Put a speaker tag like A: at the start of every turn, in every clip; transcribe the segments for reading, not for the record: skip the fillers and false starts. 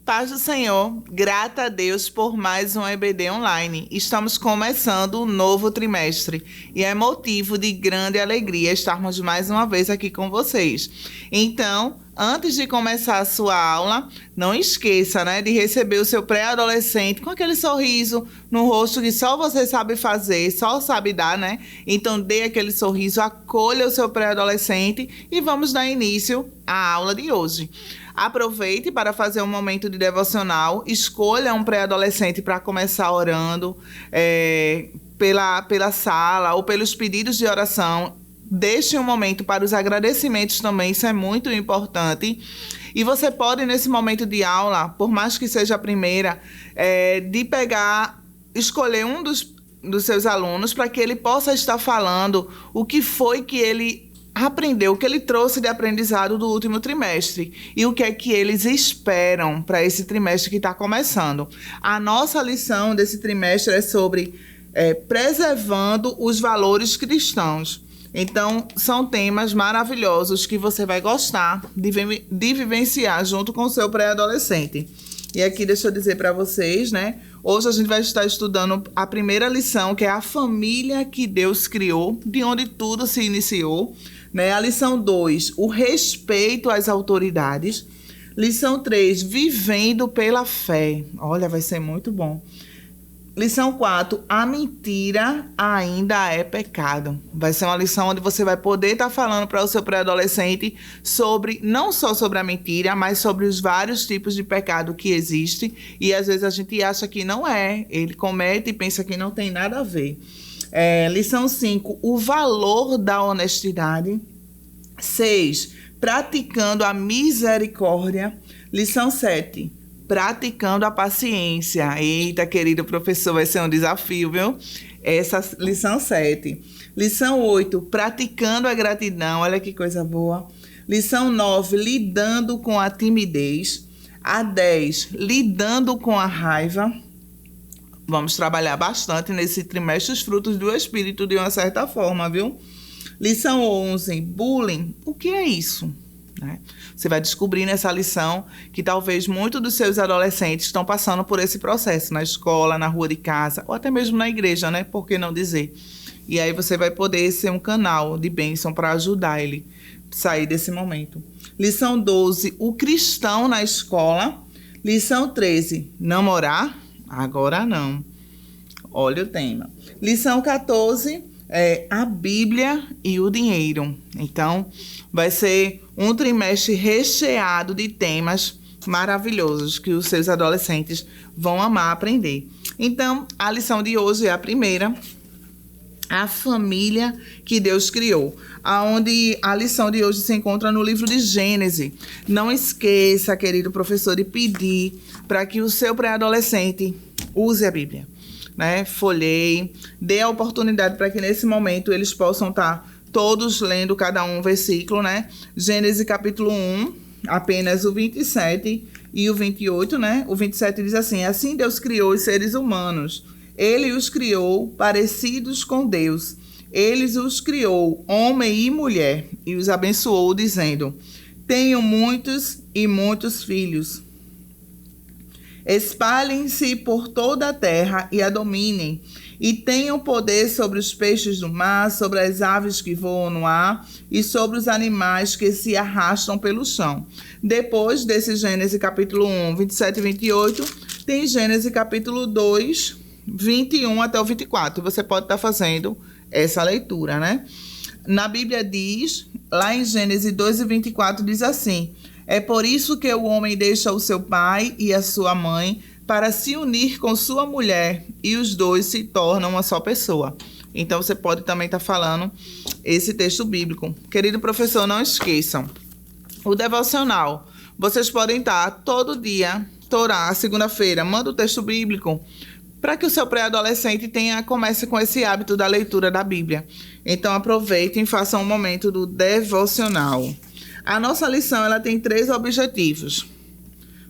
A: Paz do Senhor, grata a Deus por mais um EBD online. Estamos começando um novo trimestre e é motivo de grande alegria estarmos mais uma vez aqui com vocês. Então, antes de começar a sua aula, não esqueça, de receber o seu pré-adolescente com aquele sorriso no rosto que só você sabe fazer, só sabe dar, Então, dê aquele sorriso, acolha o seu pré-adolescente e vamos dar início à aula de hoje. Aproveite para fazer um momento de devocional, escolha um pré-adolescente para começar orando pela sala ou pelos pedidos de oração. Deixe um momento para os agradecimentos também, isso é muito importante. E você pode, nesse momento de aula, por mais que seja a primeira, escolher um dos seus alunos para que ele possa estar falando o que foi que ele aprendeu, o que ele trouxe de aprendizado do último trimestre e o que é que eles esperam para esse trimestre que está começando. A nossa lição desse trimestre é sobre preservando os valores cristãos. Então, são temas maravilhosos que você vai gostar de vivenciar junto com o seu pré-adolescente. E aqui deixa eu dizer para vocês, hoje a gente vai estar estudando a primeira lição, que é a família que Deus criou, de onde tudo se iniciou. A lição 2, o respeito às autoridades. Lição 3, vivendo pela fé. Olha, vai ser muito bom. Lição 4, a mentira ainda é pecado. Vai ser uma lição onde você vai poder estar falando para o seu pré-adolescente não só sobre a mentira, mas sobre os vários tipos de pecado que existem. E às vezes a gente acha que não é. Ele comete e pensa que não tem nada a ver. Lição 5, o valor da honestidade. 6, praticando a misericórdia. Lição 7, praticando a paciência. Eita, querido professor, vai ser um desafio, viu? Essa lição 7. Lição 8, praticando a gratidão. Olha que coisa boa. Lição 9, lidando com a timidez. A 10, lidando com a raiva. Vamos trabalhar bastante nesse trimestre os frutos do Espírito de uma certa forma, viu? Lição 11, bullying. O que é isso? Você vai descobrir nessa lição que talvez muitos dos seus adolescentes estão passando por esse processo na escola, na rua de casa, ou até mesmo na igreja, Por que não dizer? E aí você vai poder ser um canal de bênção para ajudar ele a sair desse momento. Lição 12, o cristão na escola. Lição 13, namorar? Agora não. Olha o tema. Lição 14, a Bíblia e o dinheiro. Então, vai ser um trimestre recheado de temas maravilhosos que os seus adolescentes vão amar aprender. Então, a lição de hoje é a primeira, a família que Deus criou, aonde a lição de hoje se encontra no livro de Gênesis. Não esqueça, querido professor, de pedir para que o seu pré-adolescente use a Bíblia, folheie, dê a oportunidade para que nesse momento eles possam estar todos lendo cada um versículo, Gênesis capítulo 1, apenas o 27 e o 28, O 27 diz assim: assim Deus criou os seres humanos. Ele os criou parecidos com Deus. Ele os criou, homem e mulher, e os abençoou, dizendo: tenham muitos e muitos filhos. Espalhem-se por toda a terra e a dominem, e tenham poder sobre os peixes do mar, sobre as aves que voam no ar e sobre os animais que se arrastam pelo chão. Depois desse Gênesis capítulo 1, 27 e 28, tem Gênesis capítulo 2, 21 até o 24. Você pode estar fazendo essa leitura, Na Bíblia diz, lá em Gênesis 2 e 24, diz assim: é por isso que o homem deixa o seu pai e a sua mãe para se unir com sua mulher, e os dois se tornam uma só pessoa. Então, você pode também estar falando esse texto bíblico. Querido professor, não esqueçam, o devocional. Vocês podem estar todo dia, Torá, segunda-feira, manda o texto bíblico, para que o seu pré-adolescente comece com esse hábito da leitura da Bíblia. Então, aproveitem e façam um momento do devocional. A nossa lição ela tem 3 objetivos: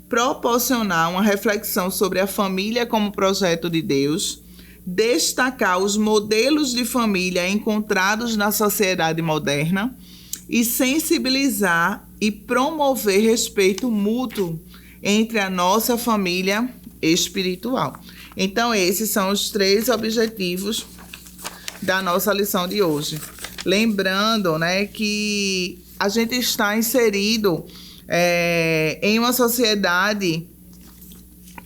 A: proporcionar uma reflexão sobre a família como projeto de Deus, destacar os modelos de família encontrados na sociedade moderna e sensibilizar e promover respeito mútuo entre a nossa família espiritual. Então, esses são os 3 objetivos da nossa lição de hoje. Lembrando, né, que a gente está inserido em uma sociedade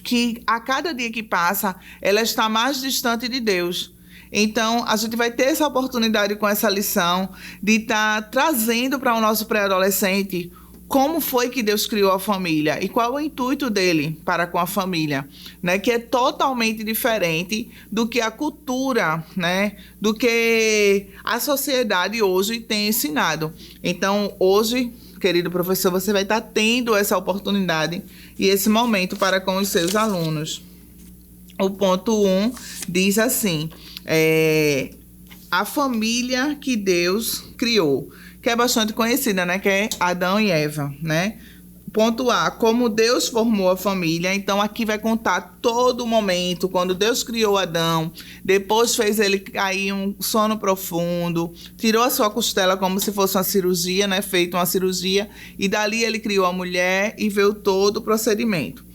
A: que a cada dia que passa, ela está mais distante de Deus. Então, a gente vai ter essa oportunidade com essa lição de estar trazendo para o nosso pré-adolescente como foi que Deus criou a família e qual é o intuito dele para com a família, né? Que é totalmente diferente do que a cultura, né? Do que a sociedade hoje tem ensinado. Então, hoje, querido professor, você vai estar tendo essa oportunidade e esse momento para com os seus alunos. O ponto 1 diz assim, a família que Deus criou, que é bastante conhecida, né? Que é Adão e Eva, né? Ponto A, como Deus formou a família. Então, aqui vai contar todo o momento, quando Deus criou Adão, depois fez ele cair um sono profundo, tirou a sua costela como se fosse uma cirurgia, né? Feito uma cirurgia, e dali ele criou a mulher e veio todo o procedimento.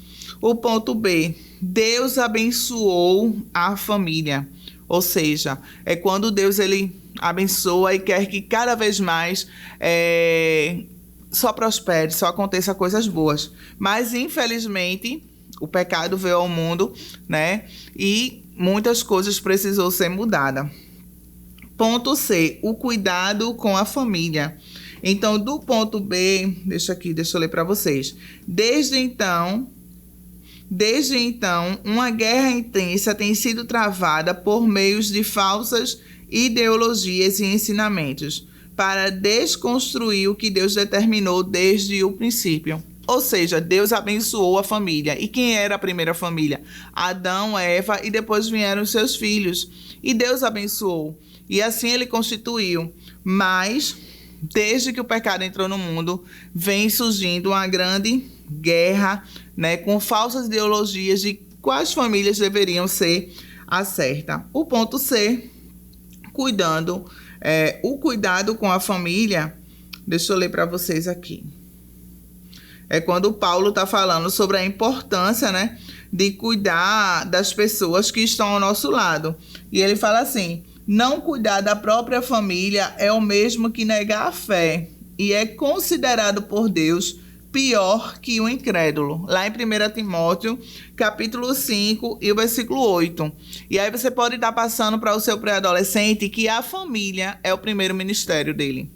A: O ponto B, Deus abençoou a família. Ou seja, é quando Deus ele abençoa e quer que cada vez mais só prospere, só aconteça coisas boas. Mas, infelizmente, o pecado veio ao mundo, né? E muitas coisas precisou ser mudadas. Ponto C, o cuidado com a família. Então, do ponto B, deixa eu ler para vocês. Desde então, uma guerra intensa tem sido travada por meios de falsas ideologias e ensinamentos para desconstruir o que Deus determinou desde o princípio. Ou seja, Deus abençoou a família. E quem era a primeira família? Adão, Eva e depois vieram os seus filhos. E Deus abençoou. E assim ele constituiu. Mas, desde que o pecado entrou no mundo, vem surgindo uma grande guerra, né, com falsas ideologias de quais famílias deveriam ser a certa. O ponto C, o cuidado com a família, deixa eu ler para vocês aqui. É quando Paulo está falando sobre a importância, né, de cuidar das pessoas que estão ao nosso lado. E ele fala assim, não cuidar da própria família é o mesmo que negar a fé e é considerado por Deus pior que o incrédulo. Lá em 1 Timóteo, capítulo 5 e o versículo 8. E aí você pode estar passando para o seu pré-adolescente que a família é o primeiro ministério dele.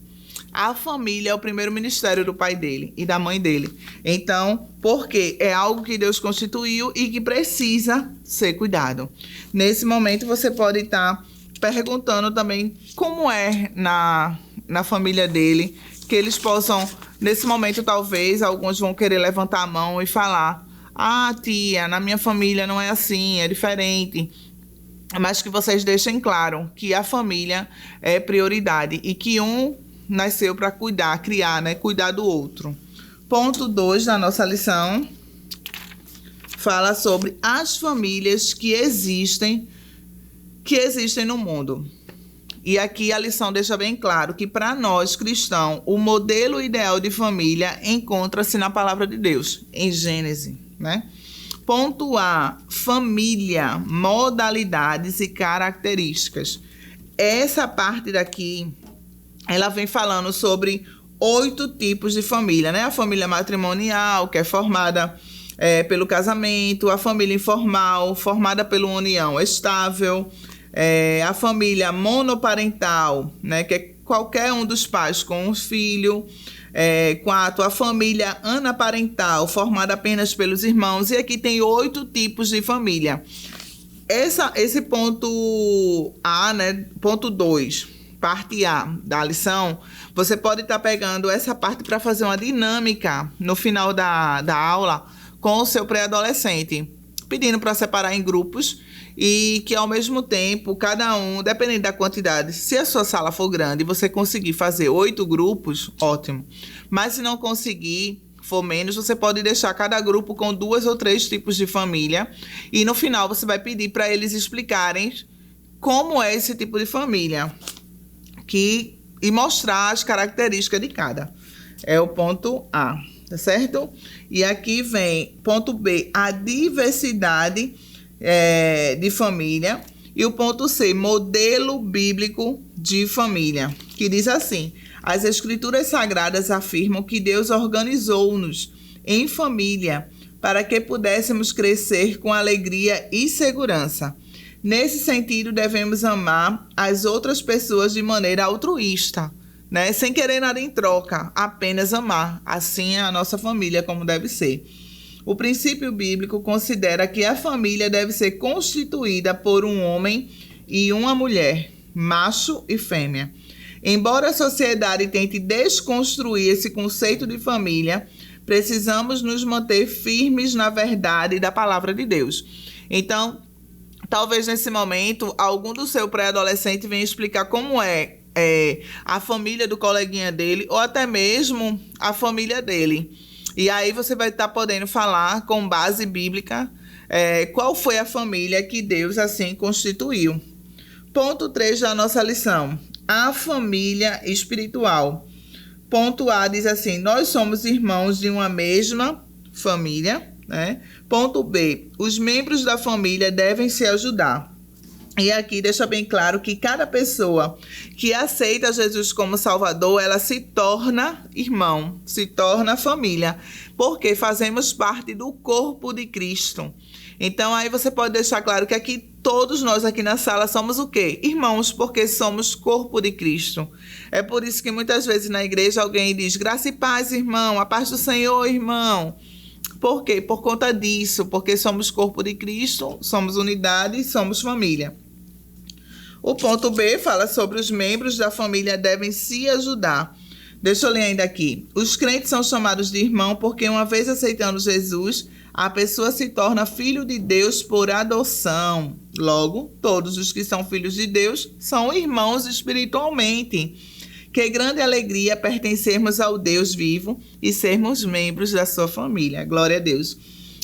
A: A família é o primeiro ministério do pai dele e da mãe dele. Então, porque é algo que Deus constituiu e que precisa ser cuidado. Nesse momento, você pode estar perguntando também como é na família dele, que eles possam, nesse momento, talvez, alguns vão querer levantar a mão e falar, tia, na minha família não é assim, é diferente. Mas que vocês deixem claro que a família é prioridade e que um nasceu para cuidar, criar, né? Cuidar do outro. Ponto 2 da nossa lição fala sobre as famílias que existem no mundo. E aqui a lição deixa bem claro que para nós cristãos, o modelo ideal de família encontra-se na palavra de Deus, em Gênesis, né? Ponto A, família, modalidades e características. Essa parte daqui, ela vem falando sobre 8 tipos de família, né? A família matrimonial, que é formada pelo casamento, a família informal, formada pela união estável, a família monoparental, né? Que é qualquer um dos pais com um filho. 4, a família anaparental, formada apenas pelos irmãos. E aqui tem 8 tipos de família. Esse ponto A, né? Ponto 2. Parte A da lição, você pode estar pegando essa parte para fazer uma dinâmica no final da aula com o seu pré-adolescente, pedindo para separar em grupos e que ao mesmo tempo, cada um, dependendo da quantidade, se a sua sala for grande e você conseguir fazer 8 grupos, ótimo. Mas se não conseguir, for menos, você pode deixar cada grupo com 2 ou 3 tipos de família e no final você vai pedir para eles explicarem como é esse tipo de família. E mostrar as características de cada. É o ponto A. tá certo? E aqui vem, ponto B, a diversidade de família. E o ponto C, modelo bíblico de família, que diz assim: as escrituras sagradas afirmam que Deus organizou-nos em família para que pudéssemos crescer com alegria e segurança. Nesse sentido, devemos amar as outras pessoas de maneira altruísta, né? Sem querer nada em troca, apenas amar. Assim é a nossa família como deve ser. O princípio bíblico considera que a família deve ser constituída por um homem e uma mulher, macho e fêmea. Embora a sociedade tente desconstruir esse conceito de família, precisamos nos manter firmes na verdade da palavra de Deus. Então, talvez nesse momento, algum do seu pré-adolescente venha explicar como é a família do coleguinha dele, ou até mesmo a família dele. E aí você vai estar podendo falar com base bíblica qual foi a família que Deus assim constituiu. Ponto 3 da nossa lição: a família espiritual. Ponto A diz assim: nós somos irmãos de uma mesma família, né? Ponto B, os membros da família devem se ajudar. E aqui deixa bem claro que cada pessoa que aceita Jesus como Salvador, ela se torna irmão, se torna família, porque fazemos parte do corpo de Cristo. Então aí você pode deixar claro que aqui todos nós aqui na sala somos o quê? Irmãos, porque somos corpo de Cristo. É por isso que muitas vezes na igreja alguém diz: graça e paz, irmão, a paz do Senhor, irmão. Por quê? Por conta disso, porque somos corpo de Cristo, somos unidade, somos família. O ponto B fala sobre os membros da família devem se ajudar. Deixa eu ler ainda aqui. Os crentes são chamados de irmão porque uma vez aceitando Jesus, a pessoa se torna filho de Deus por adoção. Logo, todos os que são filhos de Deus são irmãos espiritualmente. Que grande alegria pertencermos ao Deus vivo e sermos membros da sua família. Glória a Deus.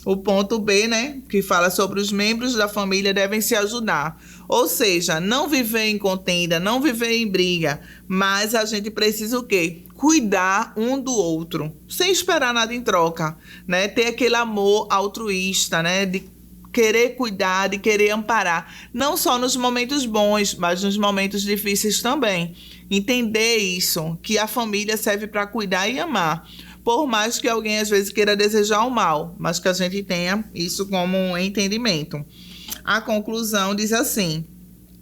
A: O ponto B, né, que fala sobre os membros da família devem se ajudar. Ou seja, não viver em contenda, não viver em briga, mas a gente precisa o quê? Cuidar um do outro, sem esperar nada em troca, né? Ter aquele amor altruísta, né, de querer cuidar, de querer amparar, não só nos momentos bons, mas nos momentos difíceis também. Entender isso, que a família serve para cuidar e amar. Por mais que alguém às vezes queira desejar o mal, mas que a gente tenha isso como um entendimento. A conclusão diz assim: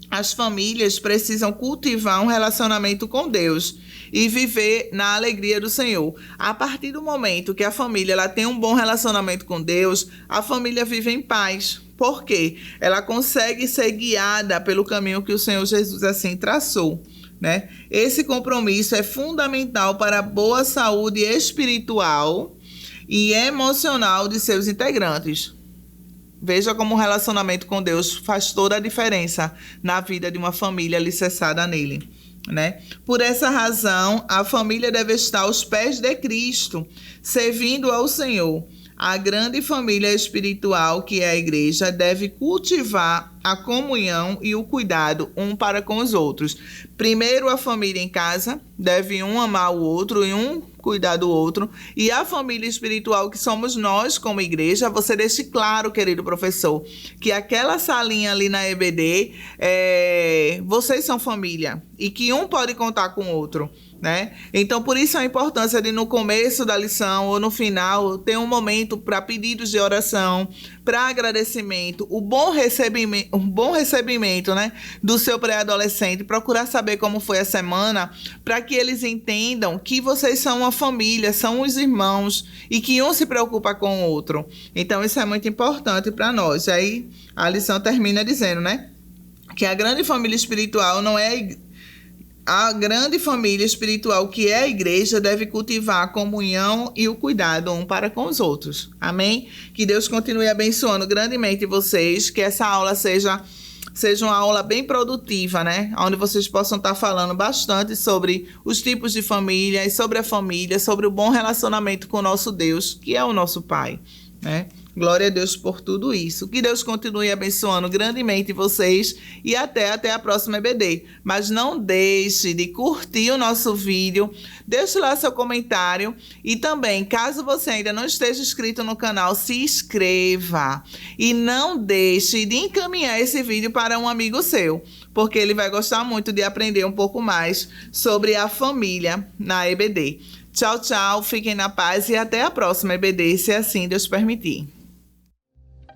A: as famílias precisam cultivar um relacionamento com Deus e viver na alegria do Senhor. A partir do momento que a família ela tem um bom relacionamento com Deus, a família vive em paz. Por quê? Ela consegue ser guiada pelo caminho que o Senhor Jesus assim traçou, né? Esse compromisso é fundamental para a boa saúde espiritual e emocional de seus integrantes. Veja como o relacionamento com Deus faz toda a diferença na vida de uma família alicerçada nele, né? Por essa razão, a família deve estar aos pés de Cristo, servindo ao Senhor. A grande família espiritual, que é a igreja, deve cultivar a comunhão e o cuidado um para com os outros. Primeiro, a família em casa deve um amar o outro e um cuidar do outro. E a família espiritual, que somos nós como igreja, você deixe claro, querido professor, que aquela salinha ali na EBD, vocês são família e que um pode contar com o outro, né? Então, por isso a importância de no começo da lição ou no final ter um momento para pedidos de oração, para agradecimento, o bom recebimento, né, do seu pré-adolescente, procurar saber como foi a semana, para que eles entendam que vocês são uma família, são os irmãos e que um se preocupa com o outro. Então, isso é muito importante para nós. Aí a lição termina dizendo, né, que a grande família espiritual não é a grande família espiritual, que é a igreja, deve cultivar a comunhão e o cuidado um para com os outros. Amém? Que Deus continue abençoando grandemente vocês, que essa aula seja uma aula bem produtiva, né? Onde vocês possam estar falando bastante sobre os tipos de família e sobre a família, sobre o bom relacionamento com o nosso Deus, que é o nosso Pai, né? Glória a Deus por tudo isso. Que Deus continue abençoando grandemente vocês e até a próxima EBD. Mas não deixe de curtir o nosso vídeo, deixe lá seu comentário e também, caso você ainda não esteja inscrito no canal, se inscreva. E não deixe de encaminhar esse vídeo para um amigo seu, porque ele vai gostar muito de aprender um pouco mais sobre a família na EBD. Tchau, tchau, fiquem na paz e até a próxima EBD, se assim Deus permitir.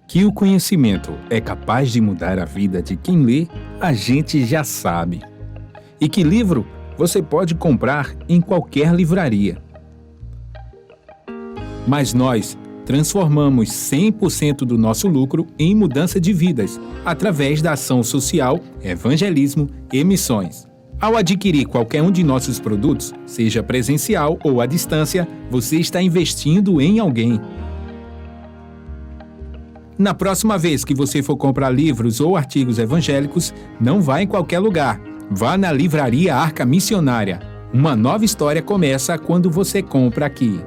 B: Que o conhecimento é capaz de mudar a vida de quem lê, a gente já sabe. E que livro você pode comprar em qualquer livraria. Mas nós transformamos 100% do nosso lucro em mudança de vidas, através da ação social, evangelismo e missões. Ao adquirir qualquer um de nossos produtos, seja presencial ou à distância, você está investindo em alguém. Na próxima vez que você for comprar livros ou artigos evangélicos, não vá em qualquer lugar. Vá na Livraria Arca Missionária. Uma nova história começa quando você compra aqui.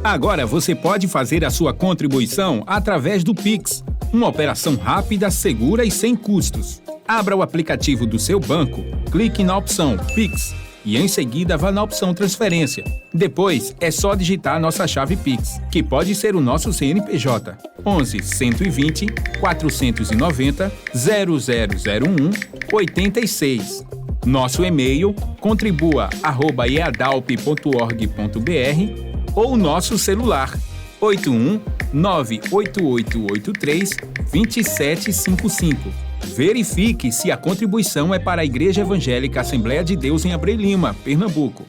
B: Agora você pode fazer a sua contribuição através do Pix. Uma operação rápida, segura e sem custos. Abra o aplicativo do seu banco, clique na opção Pix e em seguida vá na opção Transferência. Depois é só digitar nossa chave Pix, que pode ser o nosso CNPJ 11 120 490 0001 86. Nosso e-mail contribua@eadalp.org.br ou nosso celular 81 98883 2755. Verifique se a contribuição é para a Igreja Evangélica Assembleia de Deus em Abreu Lima, Pernambuco.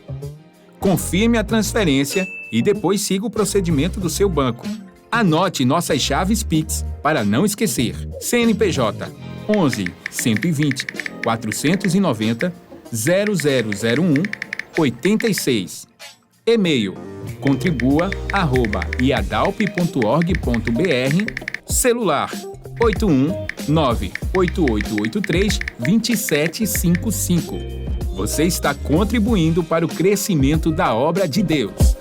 B: Confirme a transferência e depois siga o procedimento do seu banco. Anote nossas chaves Pix para não esquecer. CNPJ 11 120 490 0001 86. E-mail contribua@iadalp.org.br. Celular 81 98883 2755. Você está contribuindo para o crescimento da obra de Deus.